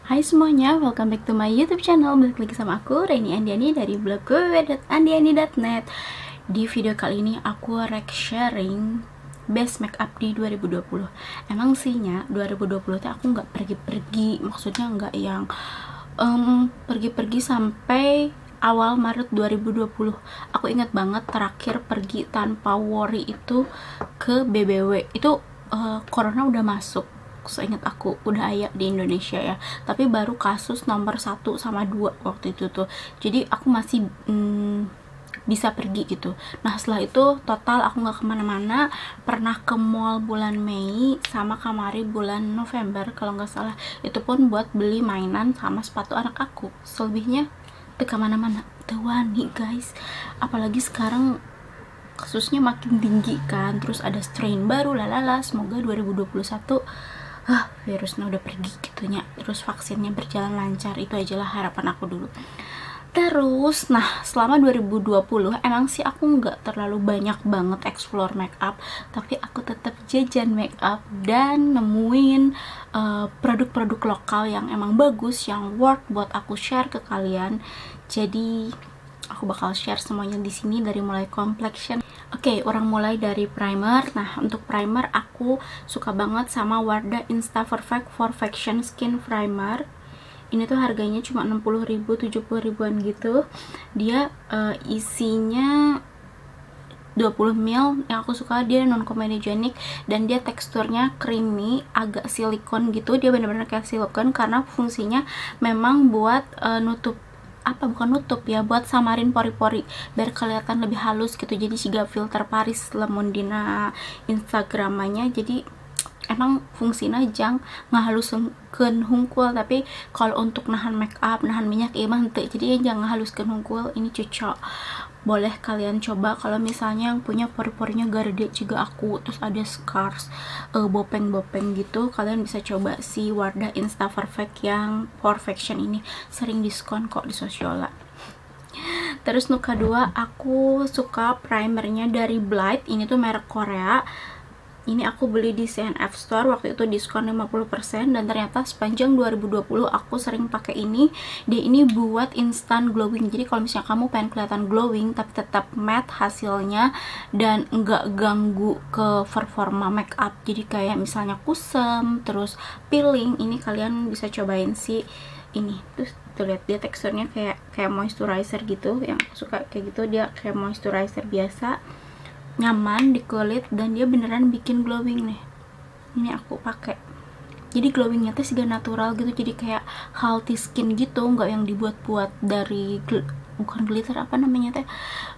Hai semuanya, welcome back to my YouTube channel. Balik lagi sama aku, Reni Andiani dari blog www.andiani.net. Di video kali ini aku sharing best makeup di 2020. Emang sihnya 2020 tuh aku nggak pergi-pergi, maksudnya nggak yang pergi-pergi sampai awal Maret 2020. Aku ingat banget terakhir pergi tanpa worry itu ke BBW. Itu corona udah masuk, seingat aku udah ada di Indonesia ya, tapi baru kasus nomor 1 sama 2 waktu itu tuh. Jadi aku masih bisa pergi gitu. Nah setelah itu total aku nggak kemana-mana. Pernah ke mall bulan Mei sama Kamari bulan November kalau nggak salah, itu pun buat beli mainan sama sepatu anak aku. Selebihnya tuh kemana-mana tuh wani guys, apalagi sekarang kasusnya makin tinggi kan, terus ada strain baru lalala. Semoga 2021 virusnya udah pergi gitunya, terus vaksinnya berjalan lancar. Itu ajalah harapan aku dulu. Terus nah selama 2020 emang sih aku nggak terlalu banyak banget explore makeup, tapi aku tetap jajan makeup dan nemuin produk-produk lokal yang emang bagus, yang worth buat aku share ke kalian. Jadi aku bakal share semuanya di sini, dari mulai complexion. Oke, orang mulai dari primer. Nah, untuk primer aku suka banget sama Wardah Insta Perfect Perfection Skin Primer. Ini tuh harganya cuma 60.000, 70.000-an gitu. Dia isinya 20 ml. Yang aku suka dia non comedogenic dan dia teksturnya creamy, agak silikon gitu. Dia bener-bener kayak silikon karena fungsinya memang buat bukan nutup ya, buat samarin pori-pori biar kelihatan lebih halus gitu. Jadi juga filter Paris lemon dina Instagramanya. Jadi emang fungsinya jang ngahaluskeun hungkul, tapi kalau untuk nahan makeup, nahan minyak ieu mah henteu. Jadi jangan ngahaluskeun hungkul, ini cocok. Boleh kalian coba kalau misalnya yang punya pori-porinya gede juga aku, terus ada scars, bopeng-bopeng gitu, kalian bisa coba si Wardah Insta Perfect yang Perfection ini. Sering diskon kok di Sosiola. Terus nu kedua aku suka primernya dari Blight. Ini tuh merek Korea. Ini aku beli di CNF Store, waktu itu diskon 50%, dan ternyata sepanjang 2020 aku sering pakai ini. Dia ini buat instant glowing. Jadi kalau misalnya kamu pengen kelihatan glowing tapi tetap matte hasilnya dan enggak ganggu ke performa makeup, jadi kayak misalnya kusam terus peeling, ini kalian bisa cobain sih ini. Terus tuh lihat dia teksturnya kayak moisturizer gitu. Yang aku suka kayak gitu, dia kayak moisturizer biasa, nyaman di kulit, dan dia beneran bikin glowing nih. Ini aku pakai, jadi glowingnya tuh juga natural gitu, jadi kayak healthy skin gitu, nggak yang dibuat-buat dari bukan glitter, apa namanya teh,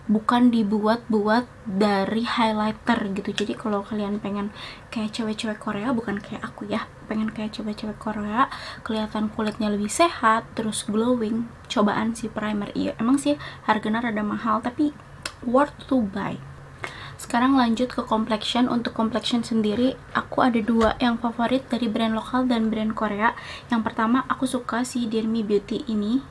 bukan dibuat-buat dari highlighter gitu. Jadi kalau kalian pengen kayak cewek-cewek Korea, bukan kayak aku ya, pengen kayak cewek-cewek Korea kelihatan kulitnya lebih sehat terus glowing, cobaan si primer. Iya emang sih harganya rada mahal tapi worth to buy. Sekarang lanjut ke complexion. Untuk complexion sendiri aku ada dua yang favorit dari brand lokal dan brand Korea. Yang pertama aku suka si Dear Me Beauty ini.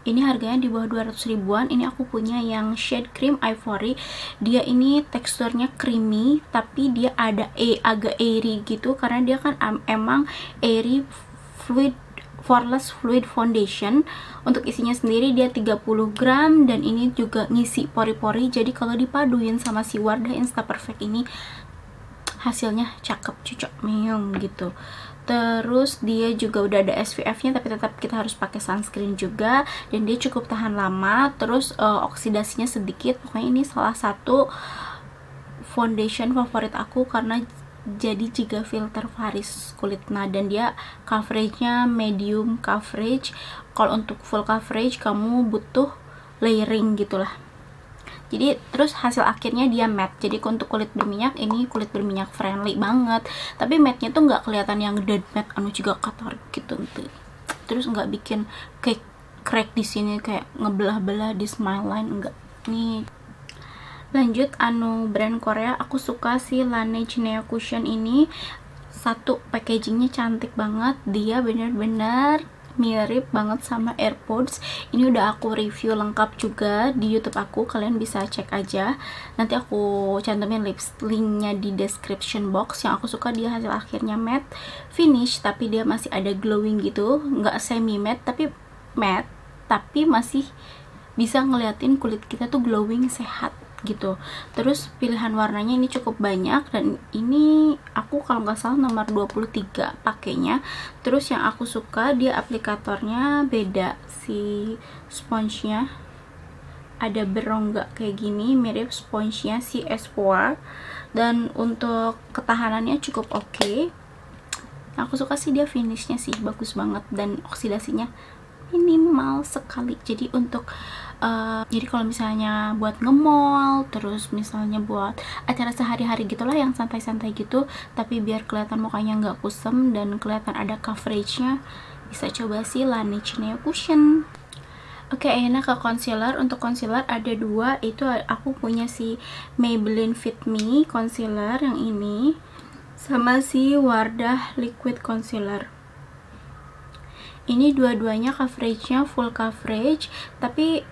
Ini harganya di bawah 200 ribuan. Ini aku punya yang shade cream ivory. Dia ini teksturnya creamy tapi dia ada agak airy gitu, karena dia kan emang airy fluid Poreless Fluid Foundation. Untuk isinya sendiri dia 30 gram dan ini juga ngisi pori-pori. Jadi kalau dipaduin sama si Wardah Insta Perfect ini hasilnya cakep, cocok meong gitu. Terus dia juga udah ada SPF-nya, tapi tetap kita harus pakai sunscreen juga, dan dia cukup tahan lama. Terus oksidasinya sedikit. Pokoknya ini salah satu foundation favorit aku karena jadi juga filter Paris kulitnya, dan dia coveragenya medium coverage. Kalau untuk full coverage kamu butuh layering gitulah. Jadi terus hasil akhirnya dia matte. Jadi untuk kulit berminyak, ini kulit berminyak friendly banget, tapi matte nya tuh nggak kelihatan yang dead matte anu juga kotor gitu tuh. Terus nggak bikin kayak crack di sini kayak ngebelah-belah di smile line, enggak. Nih lanjut anu brand Korea, aku suka si Laneige Neo Cushion ini. Satu, packagingnya cantik banget, dia bener-bener mirip banget sama AirPods. Ini udah aku review lengkap juga di YouTube aku, kalian bisa cek aja. Nanti aku cantumin linknya di description box. Yang aku suka dia hasil akhirnya matte finish, tapi dia masih ada glowing gitu, nggak semi matte tapi matte, tapi masih bisa ngeliatin kulit kita tuh glowing, sehat gitu. Terus pilihan warnanya ini cukup banyak, dan ini aku kalau nggak salah nomor 23 pakainya. Terus yang aku suka dia aplikatornya beda, si sponsnya ada berongga kayak gini, mirip sponsnya si S4, dan untuk ketahanannya cukup oke. Aku suka sih dia finishnya sih bagus banget, dan oksidasinya minimal sekali. Jadi untuk jadi kalau misalnya buat nge-mall, terus misalnya buat acara sehari-hari gitulah yang santai-santai gitu, tapi biar kelihatan mukanya nggak kusam dan kelihatan ada coveragenya, bisa coba sih Laneige Neo Cushion. Oke, enak ke concealer. Untuk concealer ada dua, itu aku punya si Maybelline Fit Me concealer yang ini, sama si Wardah Liquid Concealer. Ini dua-duanya coveragenya full coverage, tapi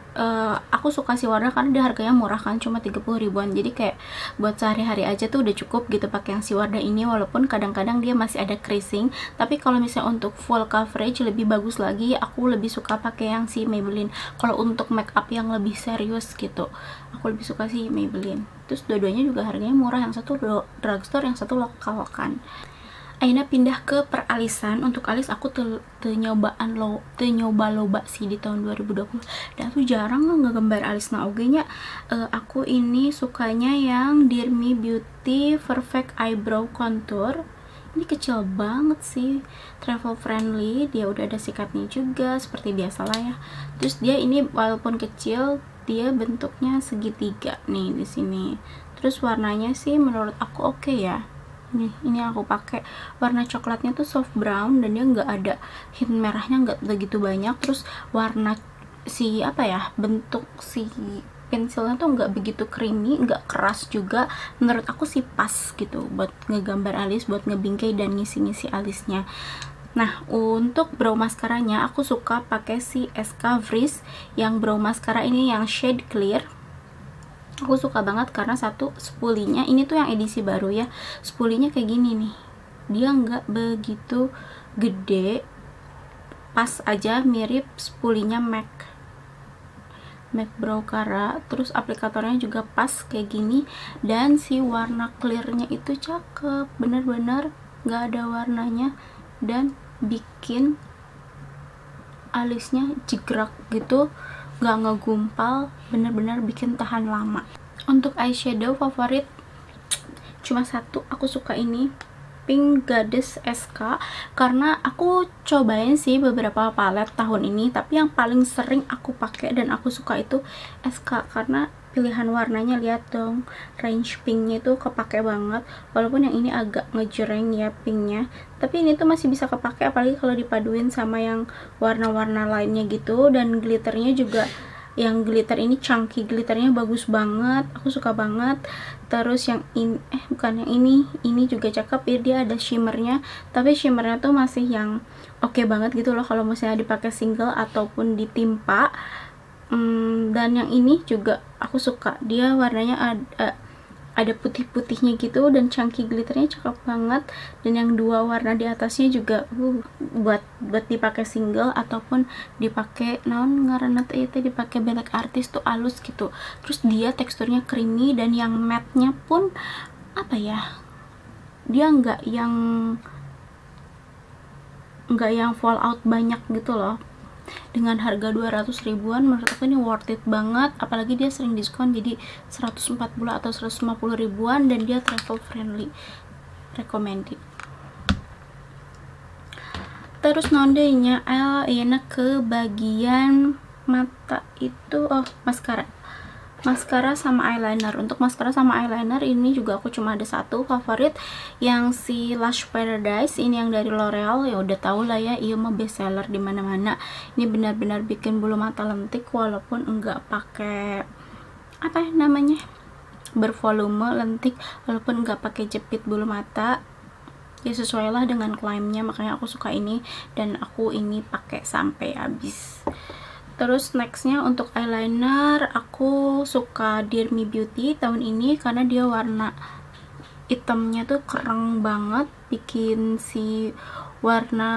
aku suka si Wardah karena dia harganya murah kan, cuma 30 ribuan. Jadi kayak buat sehari-hari aja tuh udah cukup gitu pakai yang si Wardah ini, walaupun kadang-kadang dia masih ada creasing. Tapi kalau misalnya untuk full coverage lebih bagus lagi, aku lebih suka pakai yang si Maybelline. Kalau untuk make up yang lebih serius gitu, aku lebih suka si Maybelline. Terus dua-duanya juga harganya murah, yang satu drugstore, yang satu lokal kan. Aina pindah ke peralisan. Untuk alis aku nyoba loba sih di tahun 2020, dan aku jarang ngegambar alis na oge nya. Aku ini sukanya yang Dear Me Beauty Perfect Eyebrow Contour. Ini kecil banget sih, travel friendly, dia udah ada sikatnya juga seperti biasalah ya. Terus dia ini walaupun kecil, dia bentuknya segitiga nih di sini. Terus warnanya sih menurut aku oke ya. Ini aku pakai warna coklatnya tuh soft brown, dan dia nggak ada hint merahnya, nggak begitu banyak. Terus warna si bentuk si pensilnya tuh nggak begitu creamy, nggak keras juga. Menurut aku sih pas gitu buat ngegambar alis, buat ngebingkai dan ngisi-ngisi alisnya. Nah, untuk brow mascaranya aku suka pakai si SK Frizz yang brow mascara ini yang shade clear. Aku suka banget karena satu, spulinya ini tuh yang edisi baru ya, spulinya kayak gini nih, dia nggak begitu gede, pas aja, mirip spulinya MAC Brow Cara. Terus aplikatornya juga pas kayak gini, dan si warna clearnya itu cakep, bener-bener nggak ada warnanya, dan bikin alisnya jegrak gitu, nggak ngegumpal, bener-bener bikin tahan lama. Untuk eyeshadow favorit cuma satu, aku suka ini Pink Goddess SK, karena aku cobain sih beberapa palet tahun ini, tapi yang paling sering aku pakai dan aku suka itu SK, karena pilihan warnanya, lihat dong, range pinknya itu kepake banget. Walaupun yang ini agak ngejreng ya pinknya, tapi ini tuh masih bisa kepake, apalagi kalau dipaduin sama yang warna-warna lainnya gitu. Dan glitternya juga, yang glitter ini chunky glitternya bagus banget, aku suka banget. Terus yang ini, bukan yang ini juga cakep ya, dia ada shimmernya, tapi shimmernya tuh masih yang oke banget gitu loh kalau misalnya dipakai single ataupun ditimpa. Dan yang ini juga aku suka, dia warnanya ada putih-putihnya gitu, dan chunky glitternya cakep banget. Dan yang dua warna di atasnya juga buat dipakai single ataupun dipakai naon ngaranna teh dipakai belek artis tuh halus gitu. Terus dia teksturnya creamy, dan yang matte-nya pun dia nggak yang fallout banyak gitu loh. Dengan harga 200 ribuan menurut aku ini worth it banget, apalagi dia sering diskon jadi 140 atau 150 ribuan, dan dia travel friendly, recommended. Terus nondenya enak ke bagian mata itu, maskara sama eyeliner. Untuk maskara sama eyeliner ini juga aku cuma ada satu favorit, yang si Lush Paradise ini yang dari L'Oreal. Ya udah tau lah ya, iya mah best seller di mana-mana. Ini benar-benar bikin bulu mata lentik walaupun enggak pakai bervolume lentik, walaupun enggak pakai jepit bulu mata. ya sesuai lah dengan klaimnya, makanya aku suka ini dan aku ini pakai sampai habis. Terus nextnya untuk eyeliner, aku suka Dear Me Beauty tahun ini karena dia warna hitamnya tuh keren banget, bikin si warna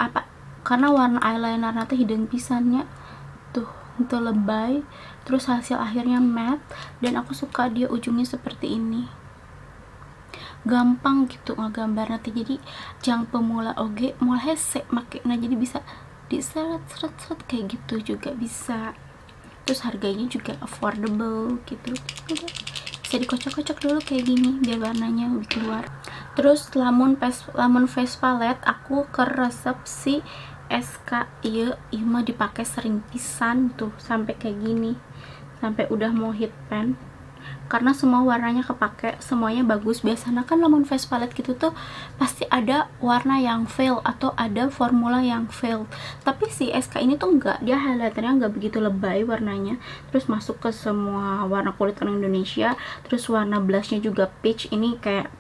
apa, karena warna eyeliner nanti hidden pisannya tuh itu lebay, terus hasil akhirnya matte, dan aku suka dia ujungnya seperti ini, gampang gitu ngegambar nanti, jadi jangan pemula oge mau hese makanya, jadi bisa diseret-seret kayak gitu juga bisa. Terus harganya juga affordable gitu, bisa dikocok-kocok dulu kayak gini biar warnanya lebih keluar. Terus lamon face palette aku ke resep si SK iya mah dipakai sering pisan tuh sampai kayak gini, sampai udah mau hit pan karena semua warnanya kepake, semuanya bagus. Biasanya kan lemon face palette gitu tuh pasti ada warna yang fail atau ada formula yang fail, tapi si SK ini tuh enggak, dia highlighternya enggak begitu lebay warnanya, terus masuk ke semua warna kulit orang Indonesia. Terus warna blushnya juga peach, ini kayak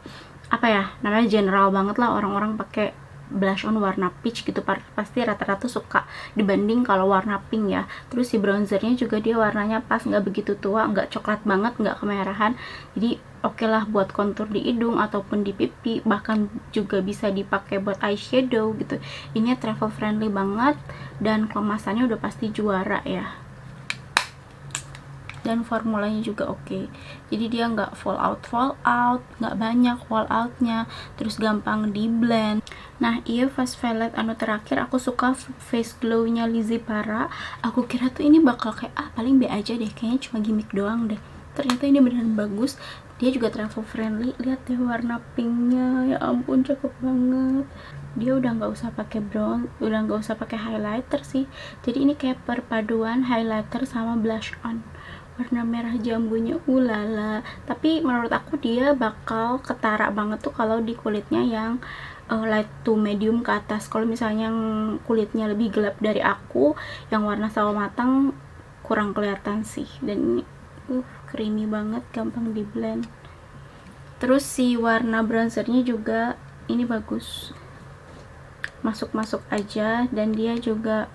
apa ya namanya, general banget lah, orang-orang pakai blush on warna peach gitu pasti rata-rata suka dibanding kalau warna pink ya. Terus si bronzernya juga dia warnanya pas, nggak begitu tua, nggak coklat banget, nggak kemerahan, jadi oke lah buat kontur di hidung ataupun di pipi, bahkan juga bisa dipakai buat eyeshadow gitu. Ini travel friendly banget dan kemasannya udah pasti juara ya, dan formulanya juga oke. Jadi dia nggak fall out, nggak banyak fall outnya, terus gampang di blend. Nah iya face palette anu terakhir aku suka face glow nya Lizzy Para. Aku kira tuh ini bakal kayak paling B aja deh, kayaknya cuma gimmick doang deh, ternyata ini beneran bagus. Dia juga travel friendly, lihat deh warna pinknya, ya ampun cakep banget. Dia udah nggak usah pakai bronze, udah nggak usah pakai highlighter sih, jadi ini kayak perpaduan highlighter sama blush on, warna merah jambunya ulala. Tapi menurut aku dia bakal ketara banget tuh kalau di kulitnya yang light to medium ke atas. Kalau misalnya yang kulitnya lebih gelap dari aku, yang warna sawo matang, kurang kelihatan sih. Dan ini creamy banget, gampang di blend. Terus si warna bronzernya juga ini bagus, masuk-masuk aja, dan dia juga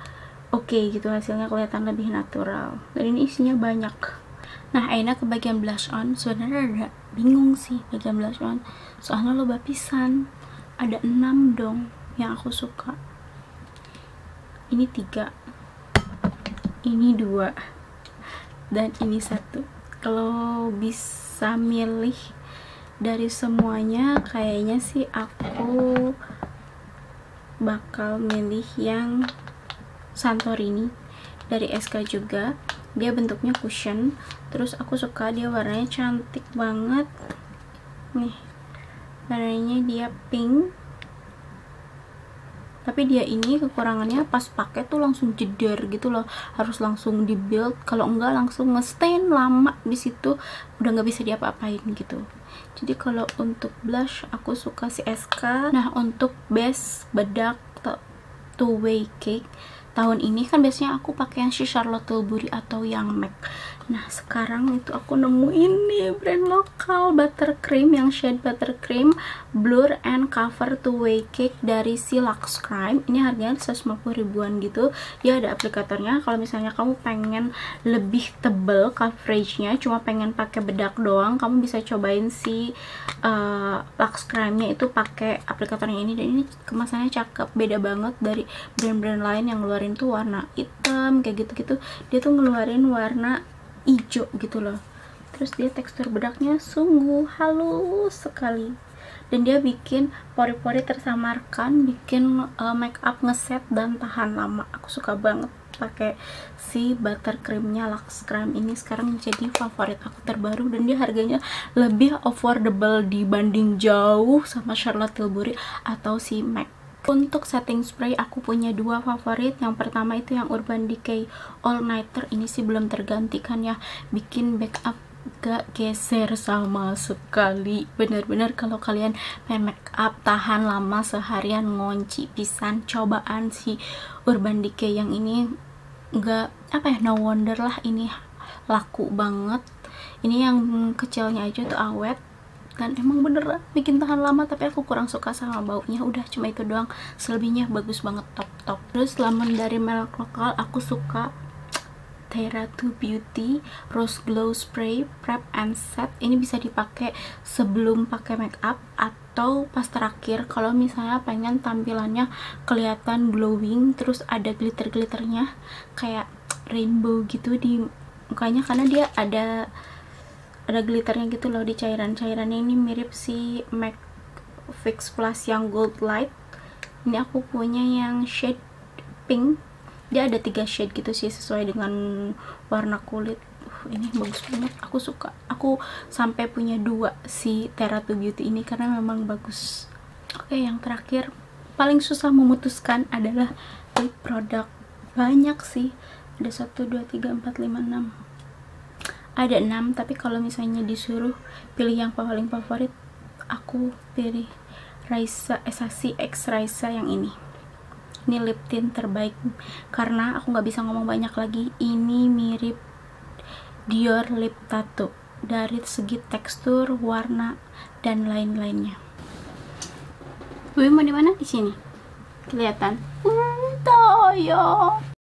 oke gitu, hasilnya kelihatan lebih natural, dan ini isinya banyak. Nah Aina ke bagian blush on, sebenarnya ada bingung sih bagian blush on, soalnya loba pisan, ada 6 dong yang aku suka. Ini 3, ini 2, dan ini 1. Kalau bisa milih dari semuanya, kayaknya sih aku bakal milih yang Santorini dari SK juga. Dia bentuknya cushion, terus aku suka dia warnanya cantik banget nih, warnanya dia pink, tapi dia ini kekurangannya pas pakai tuh langsung jeder gitu loh, harus langsung di build, kalau enggak langsung nge-stain lama di situ, udah nggak bisa diapa-apain gitu. Jadi kalau untuk blush aku suka si SK. Nah untuk base bedak two way cake tahun ini kan biasanya aku pakai yang si Charlotte Tilbury atau yang MAC. Nah sekarang itu aku nemu ini brand lokal buttercream, yang shade buttercream blur and cover two way cake dari si Lux Crime. Ini harganya 150 ribuan gitu. Dia ada aplikatornya. Kalau misalnya kamu pengen lebih tebel coveragenya, cuma pengen pakai bedak doang, kamu bisa cobain si Lux Crime nya itu pakai aplikatornya ini. Dan ini kemasannya cakep, beda banget dari brand-brand lain yang ngeluarin tuh warna hitam kayak gitu-gitu. Dia tuh ngeluarin warna hijau gitu loh. Terus dia tekstur bedaknya sungguh halus sekali, dan dia bikin pori-pori tersamarkan, bikin make up ngeset dan tahan lama. Aku suka banget pakai si buttercreamnya Lux Crime ini, sekarang jadi favorit aku terbaru, dan dia harganya lebih affordable dibanding jauh sama Charlotte Tilbury atau si MAC. Untuk setting spray aku punya 2 favorit. Yang pertama itu yang Urban Decay All Nighter, ini sih belum tergantikan ya, bikin makeup gak geser sama sekali. Bener-bener kalau kalian pengen makeup tahan lama seharian, ngunci pisan, cobaan si Urban Decay yang ini. Gak apa ya, no wonder lah ini laku banget. Ini yang kecilnya aja tuh awet, dan emang beneran bikin tahan lama, tapi aku kurang suka sama baunya. Udah cuma itu doang, selebihnya bagus banget, top. Terus lemon dari merek lokal aku suka Terra 2 Beauty Rose Glow Spray Prep and Set. Ini bisa dipakai sebelum pakai make up atau pas terakhir kalau misalnya pengen tampilannya kelihatan glowing, terus ada glitter-glitternya kayak rainbow gitu di mukanya, karena dia ada glitternya gitu loh di cairannya. Ini mirip si MAC Fix Plus yang Gold Light. Ini aku punya yang shade pink, dia ada 3 shade gitu sih sesuai dengan warna kulit. Ini bagus banget, aku suka. Aku sampai punya 2 si Terra 2 Beauty ini karena memang bagus. Oke, yang terakhir paling susah memutuskan adalah lip product. Banyak sih, ada 1, 2, 3, 4, 5, 6, ada 6, tapi kalau misalnya disuruh pilih yang paling favorit, aku pilih Sassy X Raisa yang ini lip tint terbaik, karena aku nggak bisa ngomong banyak lagi. Ini mirip Dior Lip Tattoo dari segi tekstur, warna, dan lain-lainnya. Wih, mau di mana? Di sini kelihatan. Toyo.